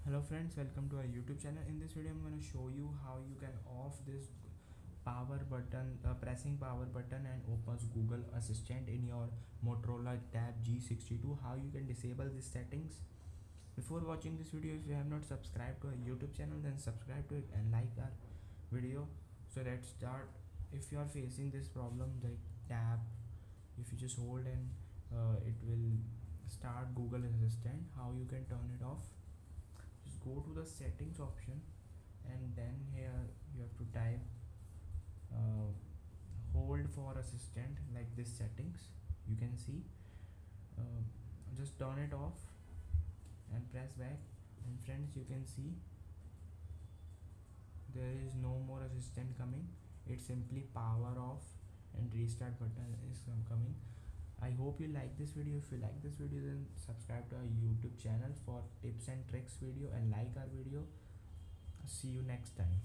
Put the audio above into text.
Hello friends, welcome to our YouTube channel. In this video I'm going to show you how you can off this power button, pressing power button and opens Google Assistant in your Motorola Tab G62. How you can disable these settings. Before watching this video, if you have not subscribed to our YouTube channel, then subscribe to it and like our video. So let's start. If you are facing this problem like tab, if you just hold and it will start Google Assistant. How you can turn it off? Just go to the settings option and then here you have to type uh, hold for assistant, like this settings you can see. uh, just turn it off and press back, and friends, you can see there is no more assistant coming. It's simply power off and restart button is coming. I hope you like this video. If you like this video, then subscribe to our YouTube channel for tips and tricks video and like our video. See you next time.